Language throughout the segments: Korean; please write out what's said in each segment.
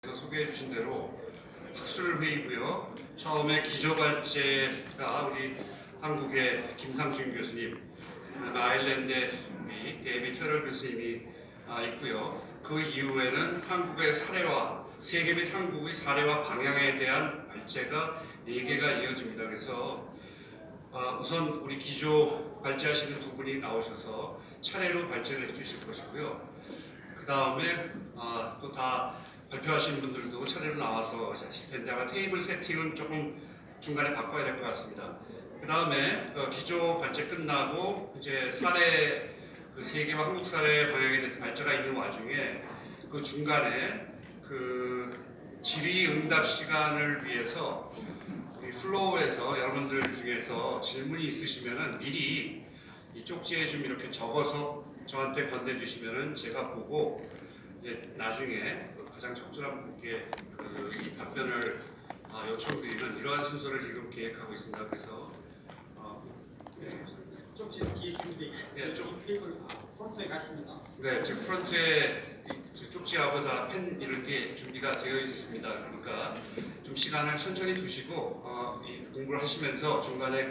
소개해 주신 대로 학술회의고요. 처음에 기조발제가 우리 한국의 김상준 교수님, 아일랜드의 데이비드 페럴 교수님이 있고요. 그 이후에는 한국의 사례와 세계 및 한국의 사례와 방향에 대한 발제가 4개가 이어집니다. 그래서 우선 우리 기조 발제하시는 두 분이 나오셔서 차례로 발제를 해주실 것이고요. 그 다음에 또 다 발표하시는 분들도 차례로 나와서 하실 텐데 아마 테이블 세팅은 조금 중간에 바꿔야 될 것 같습니다. 그 다음에 기조 발제 끝나고 이제 사례 그 세계와 한국 사례 방향에 대해서 발제가 있는 와중에 그 중간에 그 질의응답 시간을 위해서 플로어에서 여러분들 중에서 질문이 있으시면은 미리 이 쪽지에 좀 이렇게 적어서 저한테 건네주시면은 제가 보고 이제 나중에 가장 적절한 분께 이 답변을 요청드리는 이러한 순서를 지금 계획하고 있습니다. 그래서 쪽지 뒤에 준비. 네, 쪽 테이블 프론트에 가십니다. 네, 제 프런트에 쪽지하고 다 펜 이런 게 준비가 되어 있습니다. 그러니까 좀 시간을 천천히 두시고 이 공부를 하시면서 중간에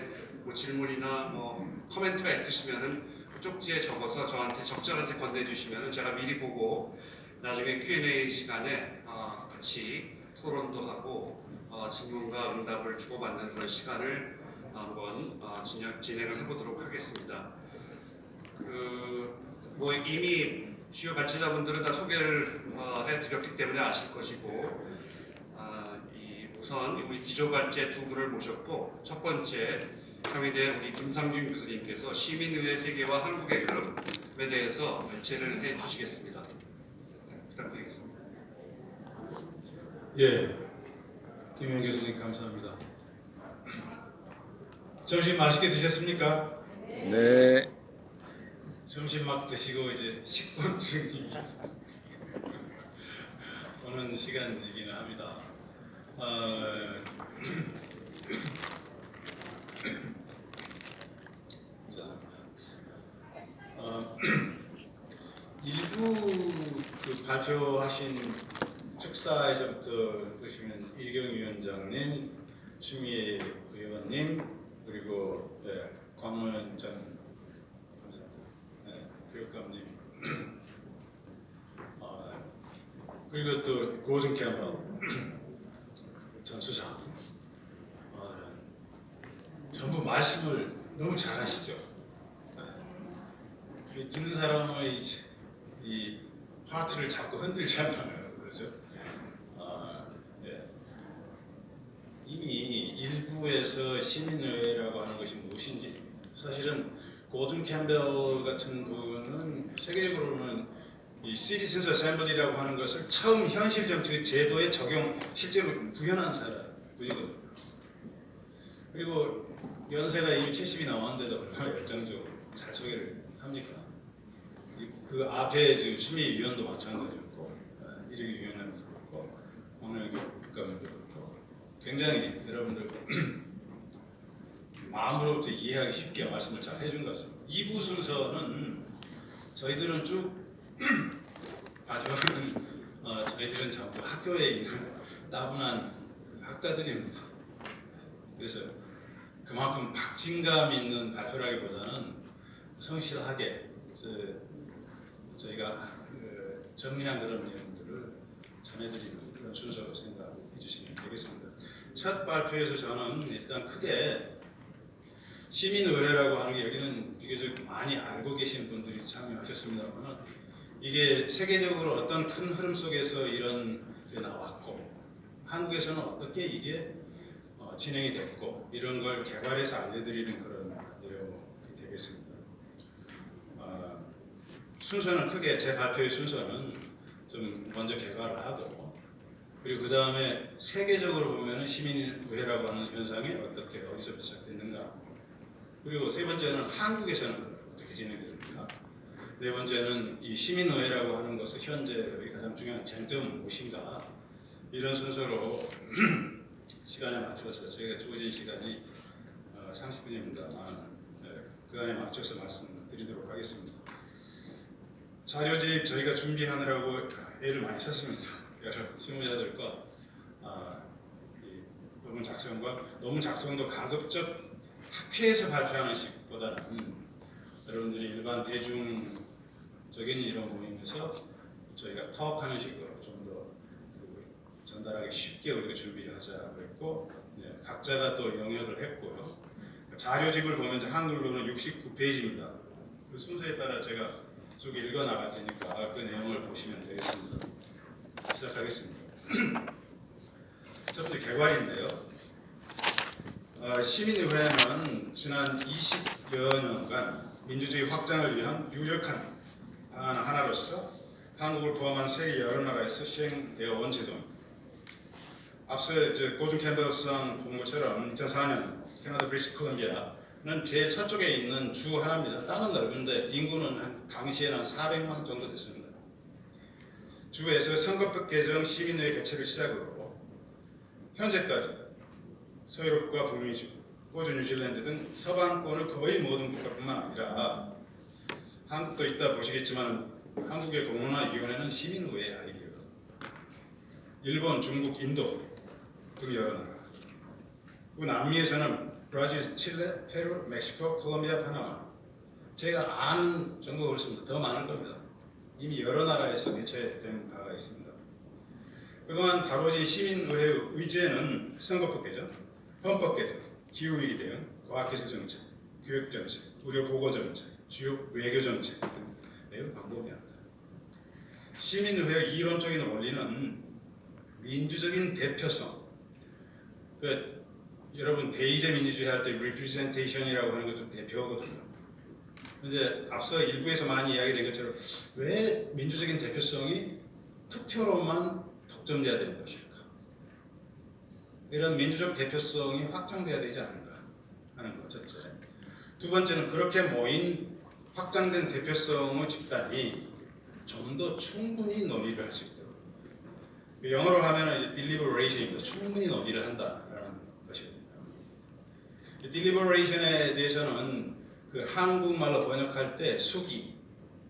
뭐 질문이나 뭐 코멘트가 있으시면은 쪽지에 적어서 저한테 적절한테 건네주시면은 제가 미리 보고 나중에 Q&A 시간에 같이 토론도 하고 질문과 응답을 주고받는 그런 시간을 한번 진행을 해보도록 하겠습니다. 뭐 이미 주요 발제자분들은 다 소개를 해드렸기 때문에 아실 것이고 우선 우리 기조 발제 두 분을 모셨고 첫 번째 경희대 우리 김상준 교수님께서 시민의회 세계와 한국의 흐름에 대해서 발제를 해주시겠습니다. 네, 부탁드리겠습니다. 예, 김영 교수님 감사합니다. 점심 맛있게 드셨습니까? 네. 점심 막 드시고 이제 식곤증이 오는 시간이기는 합니다. 일부 그 발표하신 축사에서부터 보시면 이경 위원장님, 추미애 의원님, 그리고 광문 전 교육감님, 그리고 또 고승 캠퍼 전 수장, 전부 말씀을 너무 잘하시죠. 듣는 사람의 이 하트를 자꾸 흔들잖아요, 그렇죠? 이미 일부에서 시민의회라고 하는 것이 무엇인지 사실은 고든 캠벨 같은 분은 세계적으로는 이 Citizens Assembly라고 하는 것을 처음 현실 정치 제도에 적용 실제로 구현한 사람들이거든요. 그리고 연세가 이미 70이 넘었는데도 얼마나 열정적으로 잘 소개를 합니까? 그 앞에 지금 추미애 위원도 마찬가지였고 이력이 위원장도 그렇고 오늘 교육감도 그렇고 굉장히 여러분들 마음으로부터 이해하기 쉽게 말씀을 잘 해준 것 같습니다. 2부 순서는 저희들은 쭉 마지막은 저희들은 전부 학교에 있는 따분한 학자들입니다. 그래서 그만큼 박진감 있는 발표라기보다는 성실하게 저희가 정리한 그런 내용들을 전해드리는 그런 순서로 생각해 주시면 되겠습니다. 첫 발표에서 저는 일단 크게 시민의회라고 하는 게 여기는 비교적 많이 알고 계신 분들이 참여하셨습니다만 이게 세계적으로 어떤 큰 흐름 속에서 이런 게 나왔고 한국에서는 어떻게 이게 진행이 됐고 이런 걸 개발해서 알려드리는 그런 내용이 되겠습니다. 순서는 크게 제 발표의 순서는 좀 먼저 개괄을 하고 그리고 그 다음에 세계적으로 보면 시민의회라고 하는 현상이 어떻게 어디서부터 시작됐는가 그리고 세 번째는 한국에서는 어떻게 진행됩니까? 네 번째는 이 시민의회라고 하는 것은 현재의 가장 중요한 쟁점은 무엇인가 이런 순서로 시간에 맞춰서 저희가 주어진 시간이 30분입니다만 그 안에 맞춰서 말씀드리도록 하겠습니다. 자료집 저희가 준비하느라고 애를 많이 썼습니다. 여러 실무자들과 이 논문 작성도 가급적 학회에서 발표하는 식보다는 여러분들이 일반 대중적인 이런 모임에서 저희가 턱하는 식으로 좀 더 전달하기 쉽게 우리가 준비를 하자고 했고, 각자가 또 영역을 했고요. 자료집을 보면 이제 한글로는 69페이지입니다. 그 순서에 따라 제가 쭉 읽어 나갈 테니까 그 내용을 보시면 되겠습니다. 시작하겠습니다. 첫 번째 개괄인데요. 시민의회는 지난 20여 년간 민주주의 확장을 위한 유력한 방안 하나로서 한국을 포함한 세계 여러 나라에서 시행되어 온 제도입니다. 앞서 고준 캠벨상 본 것처럼 2004년 캐나다 브리티시 콜ум비아는 제일 서쪽에 있는 주 하나입니다. 땅은 넓은데 인구는 당시에는 한 400만 정도 됐습니다. 주에서 선거법 개정 시민의회 개최를 시작으로 현재까지 서유럽과 북미주, 호주, 뉴질랜드 등 서방권의 거의 모든 국가뿐만 아니라 한국도 있다 보시겠지만 한국의 공론화위원회는 시민의회의 아이디어거든요. 일본, 중국, 인도 등 여러 나라. 그 남미에서는 브라질, 칠레, 페루, 멕시코, 콜롬비아, 파나마. 제가 아는 정도가 그렇습니다. 더 많을 겁니다. 이미 여러 나라에서 개최된 바가 있습니다. 그동안 다뤄진 시민의회의 의제는 선거법 개정, 헌법 개정, 기후위기 대응, 과학기술 정책, 교육 정책, 의료 보고 정책, 주요 외교 정책 등 매우 광범위합니다. 시민의회의 이론적인 원리는 민주적인 대표성. 여러분 대의제 민주주의 할 때 representation이라고 하는 것도 대표거든요. 그런데 앞서 일부에서 많이 이야기된 것처럼 왜 민주적인 대표성이 투표로만 독점돼야 되는 것일까? 이런 민주적 대표성이 확장돼야 되지 않는가 하는 것 첫째. 두 번째는 그렇게 모인 확장된 대표성의 집단이 좀 더 충분히 논의를 할 수 있도록, 영어로 하면 deliberation입니다. 충분히 논의를 한다라는 것입니다. deliberation에 대해서는 그 한국말로 번역할 때 수기,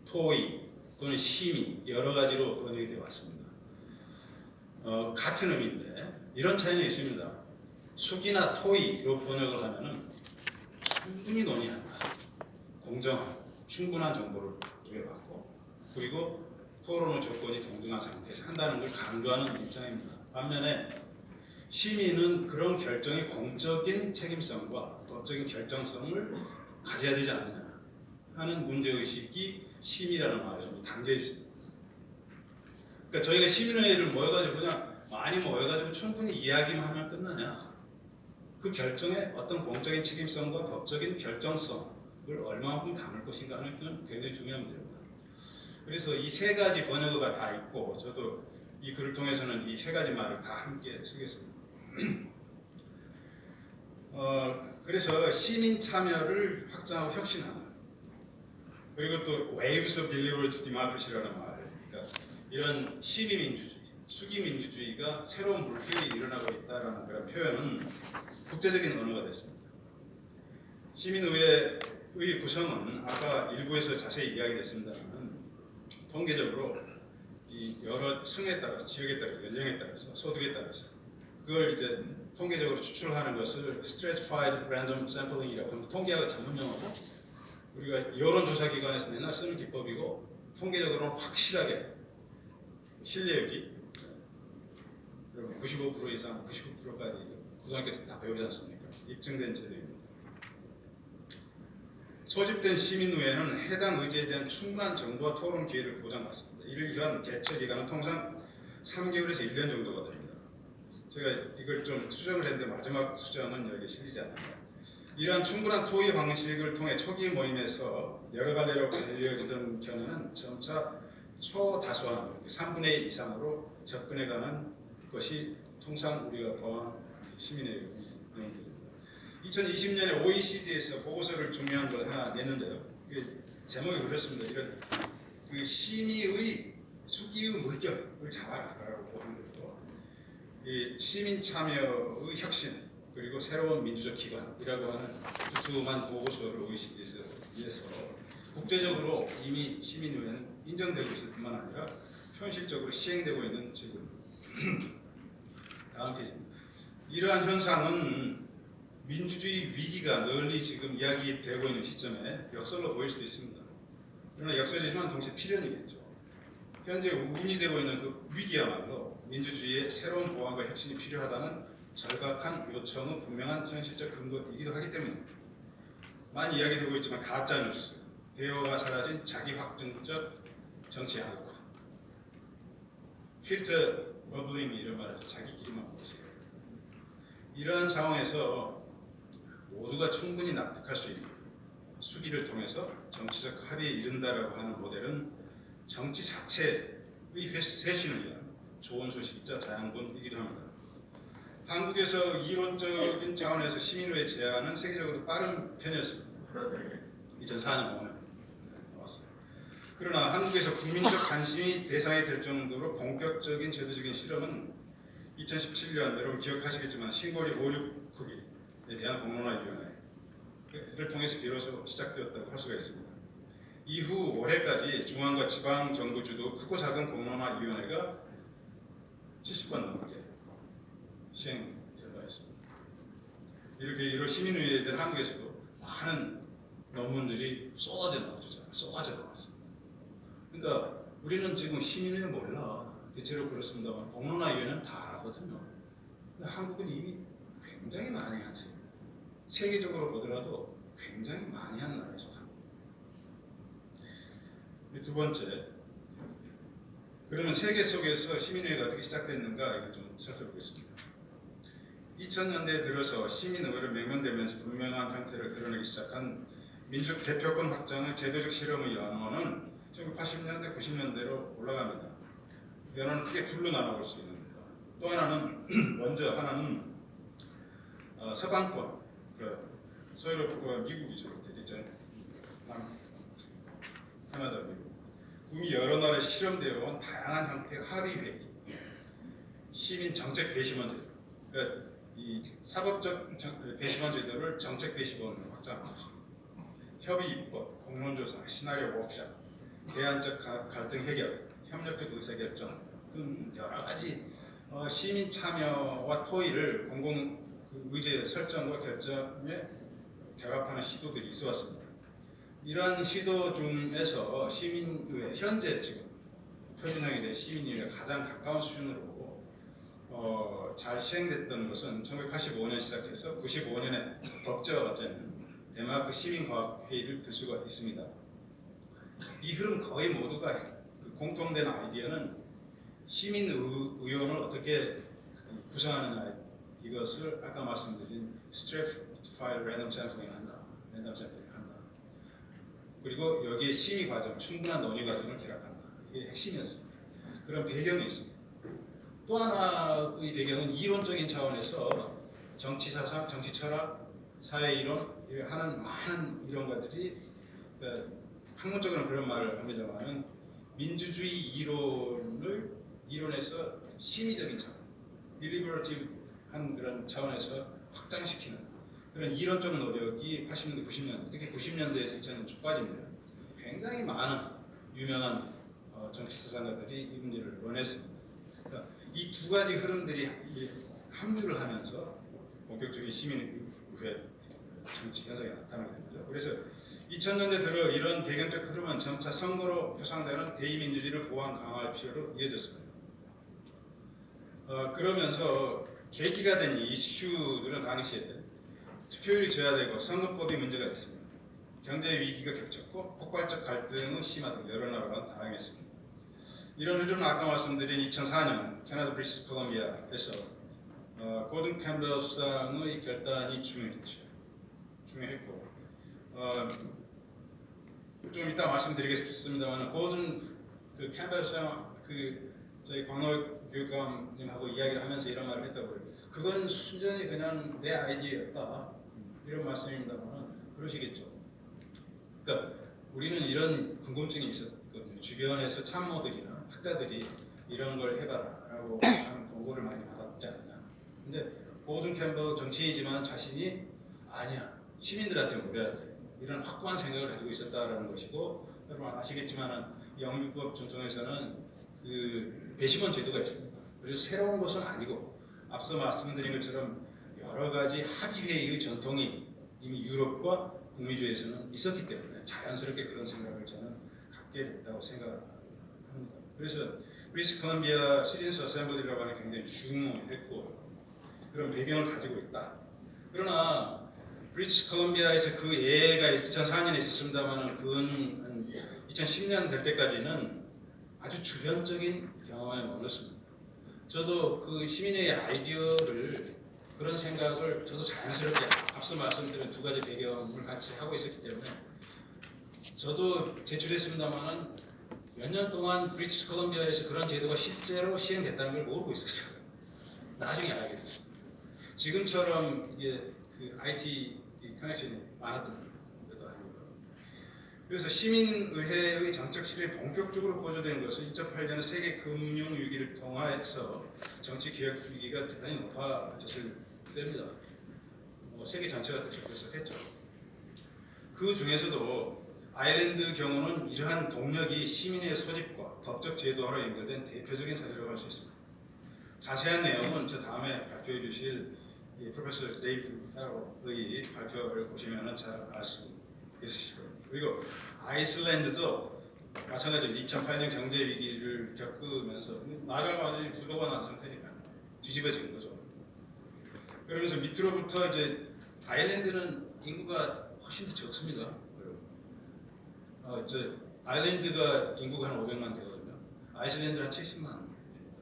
토의 또는 심의 여러 가지로 번역이 되어 왔습니다. 같은 의미인데 이런 차이는 있습니다. 수기나 토의로 번역을 하면은 충분히 논의한다, 공정하고 충분한 정보를 부여받고, 그리고 토론의 조건이 동등한 상태에서 한다는 걸 강조하는 입장입니다. 반면에 시민은 그런 결정의 공적인 책임성과 법적인 결정성을 가져야 되지 않느냐 하는 문제의식이 심이라는 말에 좀 담겨 있습니다. 그러니까 저희가 시민회의를 모여가지고 그냥 많이 모여가지고 충분히 이야기만 하면 끝나냐? 그 결정에 어떤 공적인 책임성과 법적인 결정성을 얼마만큼 담을 것인가 하는 건 굉장히 중요한 문제입니다. 그래서 이 세 가지 번역어가 다 있고, 저도 이 글을 통해서는 이 세 가지 말을 다 함께 쓰겠습니다. 그래서 시민 참여를 확장하고 혁신하는, 그리고 또 waves of deliberative democracy라는 말, 그러니까 이런 시민 민주주의, 수기 민주주의가 새로운 물결이 일어나고 있다라는 그런 표현은 국제적인 언어가 됐습니다. 시민의회의 구성은 아까 일부에서 자세히 이야기됐습니다만 통계적으로 이 여러 층에 따라서, 지역에 따라서, 연령에 따라서, 소득에 따라서 그걸 이제 통계적으로 추출하는 것을 stratified random sampling이라고 하는 통계학 전문 용어고, 우리가 여론조사기관에서 맨날 쓰는 기법이고, 통계적으로는 확실하게 신뢰율이 95% 이상, 99%까지 고등학교 때 다 배우지 않습니까? 입증된 제도입니다. 소집된 시민의회는 해당 의제에 대한 충분한 정보와 토론 기회를 보장받습니다. 이를 위한 개최 기간은 통상 3개월에서 1년 정도가 됩니다. 제가 이걸 좀 수정을 했는데 마지막 수정은 여기에 실리지 않아요. 이러한 충분한 토의 방식을 통해 초기 모임에서 여러 갈래로 갈려지던 견해는 점차 초다수화, 3분의 1 이상으로 접근해가는 것이 통상 우리가 보한 시민의 내용들입니다. 2020년에 OECD에서 보고서를 중요한 걸 하나 냈는데요. 제목이 그렇습니다. 이런 그 심의의 수기의 물결을 잡아라라고 하는 거죠. 이 시민 참여의 혁신, 그리고 새로운 민주적 기관이라고 하는 두툼한 보고서를 OECD에서 내서 국제적으로 이미 시민의회는 인정되고 있을 뿐만 아니라 현실적으로 시행되고 있는 제도입니다. 다음 페이지. 이러한 현상은 민주주의 위기가 널리 지금 이야기되고 있는 시점에 역설로 보일 수도 있습니다. 그러나 역설이지만 동시에 필연이겠죠. 현재 운이되고 있는 그 위기야말로 민주주의의 새로운 보완과 혁신이 필요하다는 절박한 요청은 분명한 현실적 근거이기도 하기 때문에 많이 이야기되고 있지만 가짜뉴스, 대화가 사라진 자기 확증적 정치 한국화, 필터 버블링 이런 말을 자기끼리만 보세요. 이러한 상황에서 모두가 충분히 납득할 수 있는 수기를 통해서 정치적 합의에 이른다라고 하는 모델은 정치 자체의 쇄신을 위한 좋은 소식이자 자양분이기도 합니다. 한국에서 이론적인 차원에서 시민의회 제안은 세계적으로 빠른 편이었습니다. 2004년 5년 나왔어요. 그러나 한국에서 국민적 관심이 대상이 될 정도로 본격적인 제도적인 실험은 2017년 여러분 기억하시겠지만 신고리 569기에 대한 공론화위원회를 통해서 비로소 시작되었다고 할 수가 있습니다. 이후 올해까지 중앙과 지방 정부 주도 크고 작은 공론화위원회가 70번 넘게 시행될 바 있습니다. 이렇게 이런 시민의회들 한국에서도 많은 논문들이 쏟아져 나오죠. 쏟아져 나왔습니다. 그러니까 우리는 지금 시민의회 몰라. 대체로 그렇습니다만 공론화위원회는 다 알거든요. 근데 한국은 이미 굉장히 많이 한 세계. 세계적으로 보더라도 굉장히 많이 한 나라에 속합니다. 두 번째, 그러면 세계 속에서 시민의회가 어떻게 시작됐는가 이걸 좀 살펴보겠습니다. 2000년대에 들어서 시민의회로 명명되면서 분명한 형태를 드러내기 시작한 민족 대표권 확장의 제도적 실험의 연원은 1980년대, 90년대로 올라갑니다. 연원은 크게 둘로 나눠볼 수 있습니다. 또 하나는 먼저 하나는 서방권, 서유럽과 미국이죠. 되겠죠. 캐나다, 미국. 이미 여러 나라에 실험되어 온 다양한 형태의 합의회의, 시민 정책 배심원 제도, 그러니까 이 사법적 배심원 제도를 정책 배심원으로 확장한 것입니다. 협의 입법, 공론조사, 시나리오 워크샵, 대안적 갈등 해결, 협력적 의사결정 등 여러 가지 시민 참여와 토의를 공공 의제 설정과 결정에 결합하는 시도들이 있어왔습니다. 이러한 시도 중에서 시민의회, 현재 지금 표준형에 대해 시민의회가 가장 가까운 수준으로 잘 시행됐던 것은 1985년 시작해서 95년에 법제화가 된 덴마크 시민과학회의를 들 수가 있습니다. 이 흐름 거의 모두가 공통된 아이디어는 시민의원을 어떻게 구성하느냐, 이것을 아까 말씀드린 스트래티파이드 랜덤 샘플링을 한다. 그리고 여기에 심의 과정, 충분한 논의 과정을 결합한다. 이게 핵심이었습니다. 그런 배경이 있습니다. 또 하나의 배경은 이론적인 차원에서 정치 사상, 정치 철학, 사회 이론 하는 많은 이론가들이 학문적으로는 그런 말을 합니다만은 민주주의 이론에서 심의적인 차원, 딜리버러티브한 그런 차원에서 확장시키는 그런 이론적 노력이 80년대, 90년대, 특히 90년대에서 2000년 초까지입니다. 굉장히 많은 유명한 정치 사상가들이 이 문제를 논했습니다. 그러니까 이 두 가지 흐름들이 합류를 하면서 본격적인 시민의회 정치 현상이 나타나게 된 거죠. 그래서 2000년대 들어 이런 배경적 흐름은 점차 선거로 표상되는 대의민주주의를 보완 강화할 필요로 이어졌습니다. 그러면서 계기가 된 이슈들은 당시에 투표율이 저하되고 선거법이 문제가 있습니다. 경제 위기가 겹쳤고 폭발적 갈등은 심하고 여러 나라가 다양했습니다. 이런 흐름은 아까 말씀드린 2004년 캐나다 브리티시 콜롬비아에서 고든 캠벨 수상의 결단이 중요했고 좀 이따 말씀드리겠습니다만 고든 캠벨 수상 저희 광로교육감님하고 이야기를 하면서 이런 말을 했다고요. 그건 순전히 그냥 내 아이디어였다 이런 말씀입니다만 그러시겠죠. 그러니까 우리는 이런 궁금증이 있었거든요. 주변에서 참모들이나 학자들이 이런 걸 해봐라라고 하는 공고를 많이 받았지 않느냐. 근데 고든 캠벨 정치인이지만 자신이 아니야 시민들한테 물어야 돼 이런 확고한 생각을 가지고 있었다라는 것이고 여러분 아시겠지만 영미법 전통에서는 그 배심원 제도가 있습니다. 그리고 새로운 것은 아니고 앞서 말씀드린 것처럼 여러 가지 합의회의의 전통이 이미 유럽과 북미주에서는 있었기 때문에 자연스럽게 그런 생각을 저는 갖게 됐다고 생각합니다. 그래서 브리티시 콜럼비아 시리스 어셈블리라고 하는 게 굉장히 중요했고 그런 배경을 가지고 있다. 그러나 브리티시 콜럼비아에서 그 예가 2004년에 있었습니다만 그건 2010년 될 때까지는 아주 주변적인 경험에 머물렀습니다. 저도 그 시민의 아이디어를 그런 생각을 저도 자연스럽게 앞서 말씀드린 두 가지 배경을 같이 하고 있었기 때문에 저도 제출했습니다만은 몇 년 동안 브리티시 콜럼비아에서 그런 제도가 실제로 시행됐다는 걸 모르고 있었어요. 나중에 알게 됐습니다. 지금처럼 이게 그 IT 커넥션이 많았던 것도 아니고 그래서 시민의회의 정책 실현이 본격적으로 고조된 것은 2008년 세계 금융 위기를 통해서 정치 개혁 위기가 대단히 높아졌을 때입니다. 세계 전체가 들썩들썩했죠. 그 중에서도 아일랜드 경우는 이러한 동력이 시민의 소집과 법적 제도화로 연결된 대표적인 사례라고 할 수 있습니다. 자세한 내용은 저 다음에 발표해 주실 프로페서 데이비드 페로의 발표를 보시면 잘 알 수 있으실 겁니다. 그리고 아이슬란드도 마찬가지로 2008년 경제 위기를 겪으면서 나라가 완전히 부도가 난 상태니까 뒤집어진 거죠. 그러면서 밑으로부터 이제 아일랜드는 인구가 훨씬 더 적습니다. 아일랜드가 인구가 한 500만 되거든요. 아이슬란드는 한 70만 됩니다.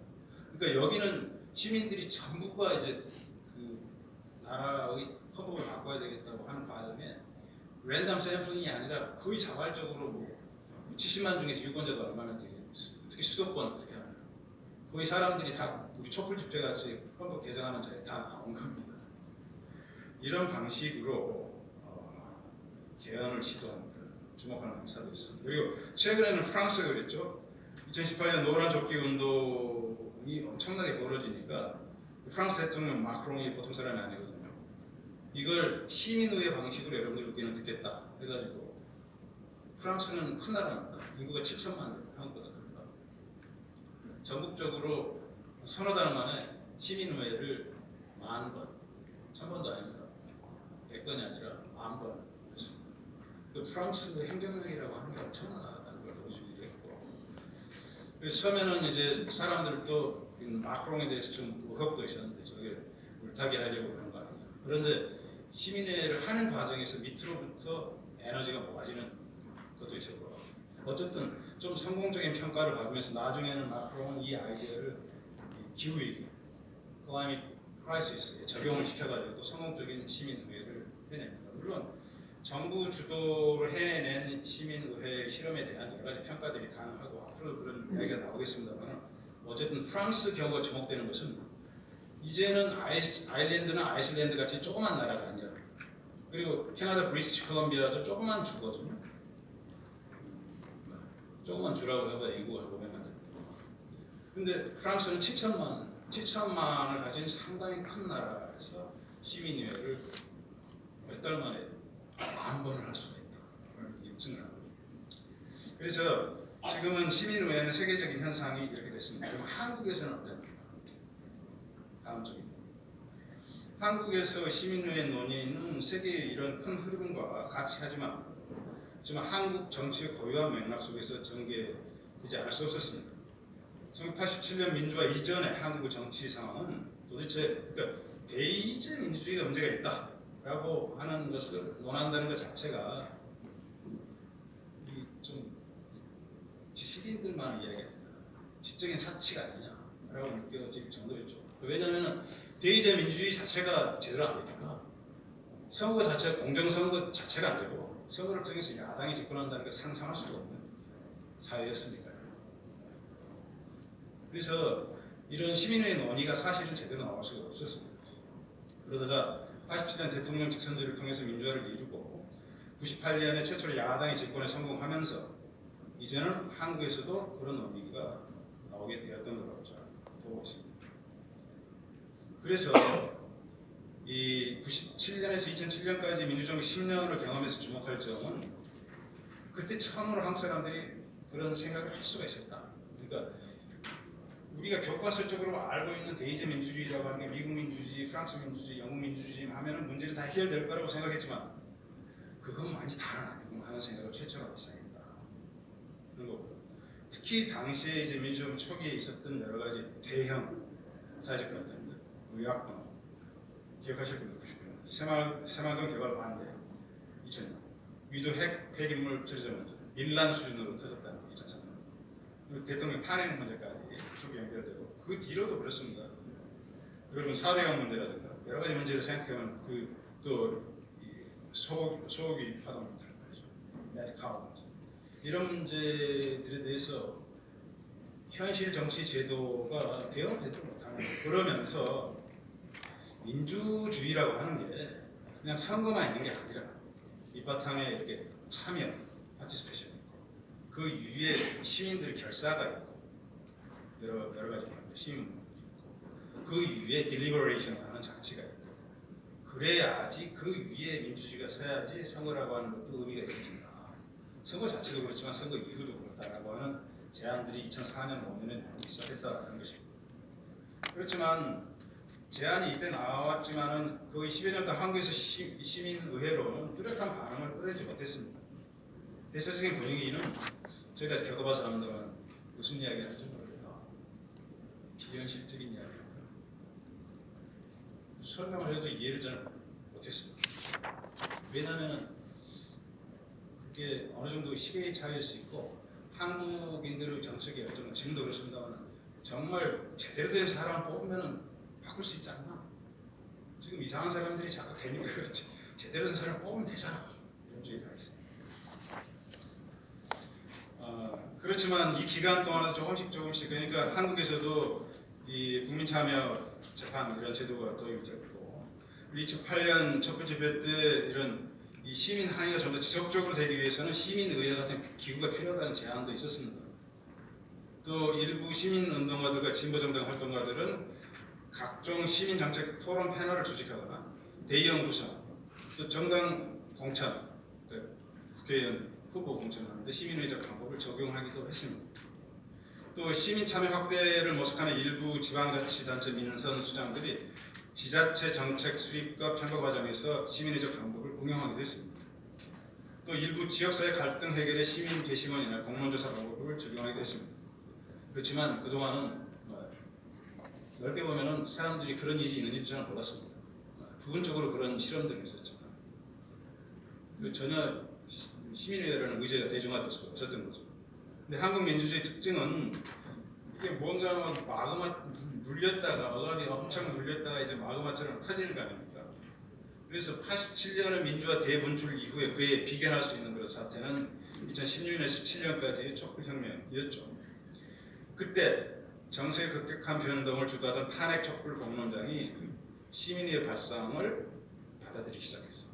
그러니까 여기는 시민들이 전부가 이제 그 나라의 헌법을 바꿔야 되겠다고 하는 과정에 랜덤 샘플링이 아니라 거의 자발적으로 뭐 70만 중에서 유권자가 얼마나 되겠어요. 특히 수도권 이렇게 하면 거의 사람들이 다 우리 촛불 집회 같이 헌법 개정하는 자리에 다 나온 겁니다. 이런 방식으로 개헌을 시도한 주목하는 행사도 있습니다. 그리고 최근에는 프랑스가 그랬죠. 2018년 노란 조끼 운동이 엄청나게 벌어지니까 프랑스 대통령 마크롱이 보통 사람이 아니거든요. 이걸 시민의회 방식으로 여러분들 의견을 듣겠다 해가지고 프랑스는 큰 나라입니다. 인구가 7천만 명, 한국보다 큽니다. 전국적으로 서너 달 만에 시민의회를 10,000번, 1000번도 아닙니다. 100번이 아니라 10,000번 했습니다. 그 프랑스 행정력이라고 하는 게 엄청나다는 걸 보여주기도 했고 그래서 처음에는 이제 사람들도 마크롱에 대해서 좀 의혹도 있었는데 저게 물타기 하려고 그런 거 아니냐. 그런데 시민회를 하는 과정에서 밑으로부터 에너지가 모아지는 것도 있었고 어쨌든 좀 성공적인 평가를 받으면서 나중에는 마크롱은 이 아이디어를 기후위기, 클라이밋 크라이시스에 적용을 시켜가지고 또 성공적인 시민의회를 해냅니다. 물론 정부 주도로 해낸 시민의회 실험에 대한 여러 가지 평가들이 가능하고 앞으로 그런 이야기가 나오겠습니다만 어쨌든 프랑스 경우가 주목되는 것은 이제는 아일랜드나 아이슬란드 같이 조그만 나라가 아니라 그리고 캐나다 브리티시 콜럼비아도 조그만 주거든요. 조그만 주라고 해봐 인구가 500만 됩니다. 근데 프랑스는 7천만을 가진 상당히 큰 나라에서 시민의회를 몇 달 만에 10,000번을 할 수가 있다. 입증을 하고. 그래서 지금은 시민의회는 세계적인 현상이 이렇게 됐습니다. 그럼 한국에서는 어땠는가? 다음 쪽입니다. 한국에서 시민의회 논의는 세계의 이런 큰 흐름과 같이 하지만 지금 한국 정치의 고유한 맥락 속에서 전개되지 않을 수 없었습니다. 1987년 민주화 이전의 한국의 정치 상황은 도대체 그러니까 대의제 민주주의가 문제가 있다라고 하는 것을 논한다는 것 자체가 좀 지식인들만 이야기합니다. 지적인 사치가 아니냐라고 느껴질 정도였죠. 왜냐하면 대의제 민주주의 자체가 제대로 안 되니까 선거 자체가 공정선거 자체가 안 되고 선거를 통해서 야당이 집권한다는 걸 상상할 수도 없는 사회였으니까요. 그래서 이런 시민의 논의가 사실은 제대로 나올 수가 없었습니다. 그러다가 87년 대통령 직선제를 통해서 민주화를 이루고 98년에 최초로 야당이 집권에 성공하면서 이제는 한국에서도 그런 논의가 나오게 되었던 거라고 저는 보고 있습니다. 그래서 이 97년에서 2007년까지 민주정부 10년을 경험해서 주목할 점은 그때 처음으로 한국 사람들이 그런 생각을 할 수가 있었다. 그러니까 우리가 교과서적으로 알고 있는 대의제 민주주의라고 하는 게 미국 민주주의, 프랑스 민주주의, 영국 민주주의 하면은 문제는 다 해결될 거라고 생각했지만 그건 많이 다른 아니고 하는 생각을 최초로 시작했다. 그런 거고. 특히 당시에 이제 민주정부 초기에 있었던 여러 가지 대형 사회적 건들들, 의학번 기억하실 겁니다. 99년 새만금 개발 반대 2000년 위도 핵 폐기물 처리자 문제 밀란 수준으로 터졌다는 거 2003년 대통령 탄핵 문제까지 쭉 연결되고 그 뒤로도 그렇습니다. 여러분 4대강 문제라든가 여러 가지 문제를 생각하면 그또 소고기 파동 문제를 말이죠. 메디컬 문제 이런 문제들에 대해서 현실 정치 제도가 대응을 제대로 못하는 거예요. 그러면서 민주주의라고 하는 게 그냥 선거만 있는 게 아니라 밑바탕에 이렇게 참여, 파티스페이션이 있고 그 위에 시민들의 결사가 있고 여러 가지 시민 있고 그 위에 딜리버레이션 하는 장치가 있고 그래야지 그 위에 민주주의가 서야지 선거라고 하는 것도 의미가 있어진다. 선거 자체도 그렇지만 선거 이후도 그렇다라고 하는 제안들이 2004년 5년에 나오기 시작했다는 것입니다. 그렇지만 제안이 이때 나왔지만은 거의 10여 년 동안 한국에서 시민의회로는 뚜렷한 반응을 끌어내지 못했습니다. 대체적인 분위기는 저희가 겪어본 사람들은 무슨 이야기 하는지 모르겠다. 비현실적인 이야기예요. 설명을 해도 이해를 저는 못했습니다. 왜냐하면 그게 어느 정도 시계의 차이일 수 있고 한국인들의 정책의 열정은 지금도 그렇습니다만 정말 제대로 된 사람을 뽑으면 바꿀 수 있지 않나? 지금 이상한 사람들이 자꾸 되니까 그렇지 제대로 된 사람을 뽑으면 되잖아. 이런 주의가 있습니다. 그렇지만 이 기간 동안은 조금씩 그러니까 한국에서도 이 국민참여 재판 이런 제도가 도입이 됐고 2008년 첫 번째 배 때 이런 이 시민 항의가 좀 더 지속적으로 되기 위해서는 시민의회 같은 기구가 필요하다는 제안도 있었습니다. 또 일부 시민운동가들과 진보정당 활동가들은 각종 시민정책 토론 패널을 조직하거나 대의연구소, 또 정당 공천, 국회의원 후보 공천하는데 시민의적 방법을 적용하기도 했습니다. 또 시민 참여 확대를 모색하는 일부 지방자치단체 민선 수장들이 지자체 정책 수립과 평가 과정에서 시민의적 방법을 응용하기도 했습니다. 또 일부 지역사회 갈등 해결의 시민 게시문이나 공론조사 방법을 적용하기도 했습니다. 그렇지만 그동안은 넓게 보면은 사람들이 그런 일이 있는지도 저는 몰랐습니다. 부분적으로 그런 실험들이 있었지만 전혀 시민의회라는 의제가 대중화될 수가 없었던 거죠. 근데 한국 민주주의 특징은 이게 뭔가 마그마 눌렸다가 어감이 엄청 눌렸다가 이제 마그마처럼 터지는 거 아닙니까? 그래서 87년의 민주화 대분출 이후에 그에 비견할 수 있는 그런 사태는 2016년 17년까지의 촛불혁명이었죠. 그때 정세의 급격한 변동을 주도하던 탄핵 촛불 공론장이 시민의 발상을 받아들이기 시작했어요.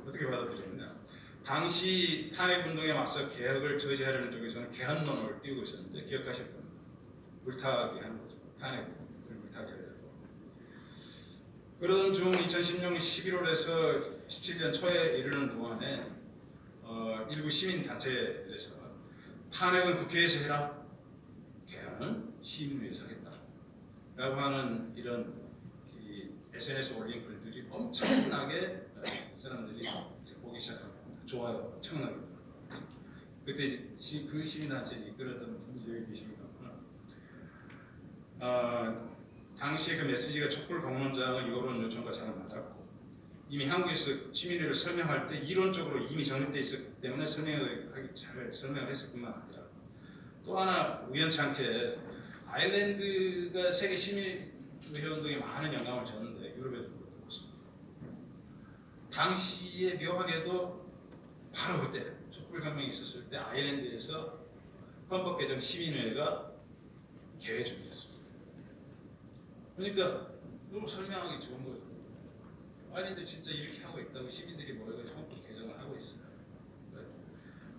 어떻게 받아들였느냐? 당시 탄핵운동에 맞서 개혁을 저지하려는 쪽에서는 개헌론을 띄우고 있었는데 기억하실 겁니다. 물타기 하는 거죠. 탄핵을 물타기 하려고. 그러던 중 2016년 11월에서 17년 초에 이르는 동안에 일부 시민단체들에서 탄핵은 국회에서 해라. 개헌은 시민회에서 하겠다. 라고 하는 이런 SNS 올린 글들이 엄청나게 사람들이 이제 보기 시작합니다. 좋아요. 엄청나게. 그때 그 시민단체를 이끌었던 분들이 여기 계십니다. 당시에 그 메시지가 촛불 공론장의 여론 요청과 잘 맞았고 이미 한국에서 시민회를 설명할 때 이론적으로 이미 정립되어 있었기 때문에 잘 설명을 했을 뿐만 아니라 또 하나 우연찮게 아일랜드가 세계 시민의회 운동에 많은 영향을 줬는데 유럽에도 그렇습니다. 당시에 묘하게도 바로 그때 촛불革명이 있었을 때 아일랜드에서 헌법개정 시민회가 개회 중이었습니다. 그러니까 너무 설명하기 좋은 거죠. 아일랜드 진짜 이렇게 하고 있다고 시민들이 모여서 헌법 개정을 하고 있어요.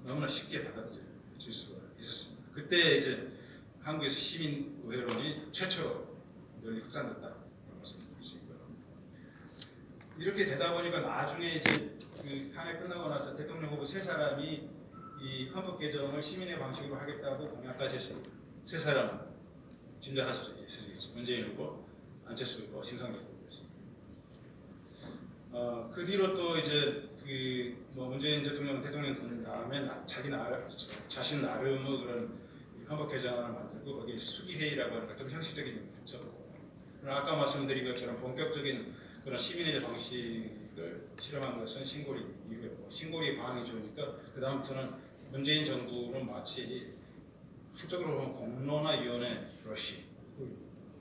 너무나 쉽게 받아들일 수가 있었습니다. 그때 이제 한국에서 시민의회론이 최초로 널리 확산됐다고 말씀드릴 수 있고요. 이렇게 되다 보니까 나중에 이제 그 탄핵 끝나고 나서 대통령 후보 세 사람이 이 헌법 개정을 시민의 방식으로 하겠다고 공약까지 했습니다. 세 사람은 짐작하시겠죠. 문재인 후보, 안철수 후보, 심상정 후보였습니다. 그 뒤로 또 이제 그뭐 문재인 대통령 된 다음에 자신 나름의 그런 헌법 개정안을 만들고 거기에 수기회의라고 하는 어떤 형식적인 붙였고, 아까 말씀드린 것처럼 본격적인 그런 시민의 방식을 실험한 것은 신고리 이후였고, 신고리 반응이 좋으니까 그 다음부터는 문재인 정부는 마치 한쪽으로 보면 공론화위원회 러시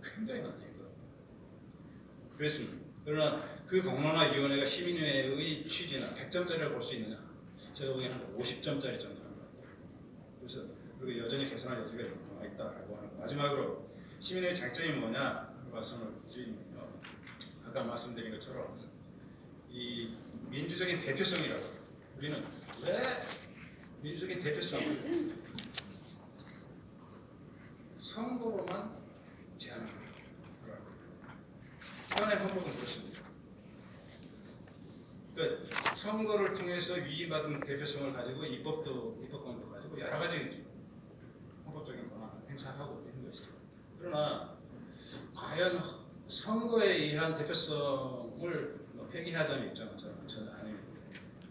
굉장히 많이 했거든요. 그랬습니다. 그러나 그 공론화위원회가 시민회의 취지나 100점짜리라고 볼 수 있느냐? 제가 보기에는 한 50점짜리 정도 하는 것 같아요. 그래서 그리고 여전히 개선할 여지가 남아있다라고 하는 거. 마지막으로 시민회의 장점이 뭐냐 말씀을 드리면요. 아까 말씀드린 것처럼 이 민주적인 대표성이라고 우리는 왜 민주적인 대표성을 선거로만 제한하는 거라고. 현행 헌법은 그렇습니다. 그러니까 선거를 통해서 위임받은 대표성을 가지고 입법권도 가지고 여러 가지 헌법적인 권한을 행사하고 있는 것이죠. 그러나 과연 선거에 의한 대표성을 폐기하자는 입장은 저는 아닙니다.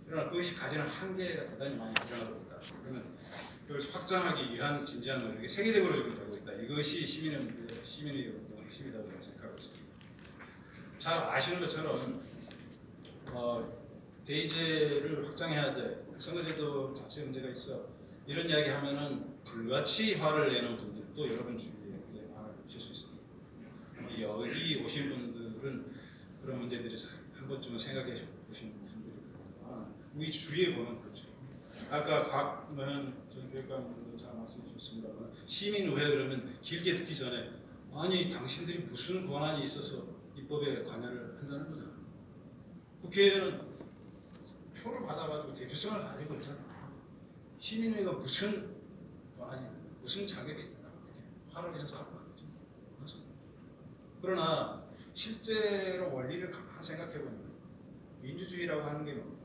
그러나 그것이 가지는 한계가 대단히 많이 부정하고 있다. 그러면 그걸 확장하기 위한 진지한 노력이 세계적으로 지금 되고 있다. 이것이 시민의 운동의 핵심이라고 생각하고 있습니다. 잘 아시는 것처럼 대의제를 확장해야 돼. 선거제도 자체 문제가 있어. 이런 이야기 하면은 불같이 화를 내는 분들도 여러분 주위에 많으실 수 있습니다. 여기 오신 분들은 그런 문제들이 한 번쯤은 생각해 보신 분들이거든요. 우리 주위에 보면 그렇죠. 아까 곽은 전 교육감분도 잘 말씀해 주셨습니다만 시민의회 그러면 길게 듣기 전에 아니 당신들이 무슨 권한이 있어서 입법에 관여를 한다는 거냐. 국회의원은 표를 받아가지고 대표성을 가지고 있잖아. 시민회가 무슨 권한이 있느냐, 무슨 자격이 있느냐 이렇게 화를 연사하고 하죠. 그러나 실제로 원리를 가만 생각해보면 민주주의라고 하는 게 뭡니까?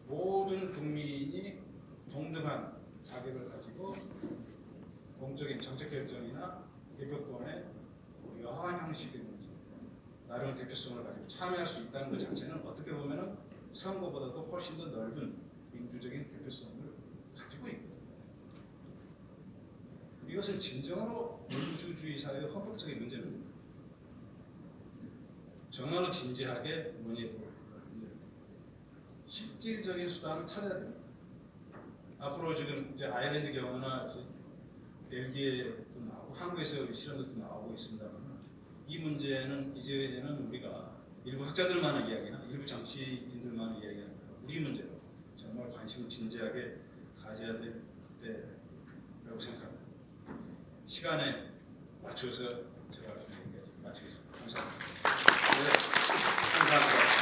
모든 국민이 동등한 자격을 가지고 공적인 정책 결정이나 개표권에 여한 형식의 문제, 나름 대표성을 가지고 참여할 수 있다는 것 자체는 어떻게 보면 선거보다도 훨씬 더 넓은 민주적인 대표성을 가지고 있거든요. 이것은 진정으로 민주주의 사회의 헌법적인 문제입니다. 정말로 진지하게 논의해볼 문제입니다. 실질적인 수단을 찾아야 됩니다. 앞으로 지금 이제 아일랜드 경우나 벨기에도 나오고 한국에서 실험도 나오고 있습니다만 이 문제는 이제는 우리가 일부 학자들만의 이야기나 일부 정치인들만의 이야기가 아니라 우리 문제로 정말 관심을 진지하게 가져야 될 때라고 생각합니다. 시간에 맞춰서 제가 마치겠습니다. 감사합니다. 네, 감사합니다.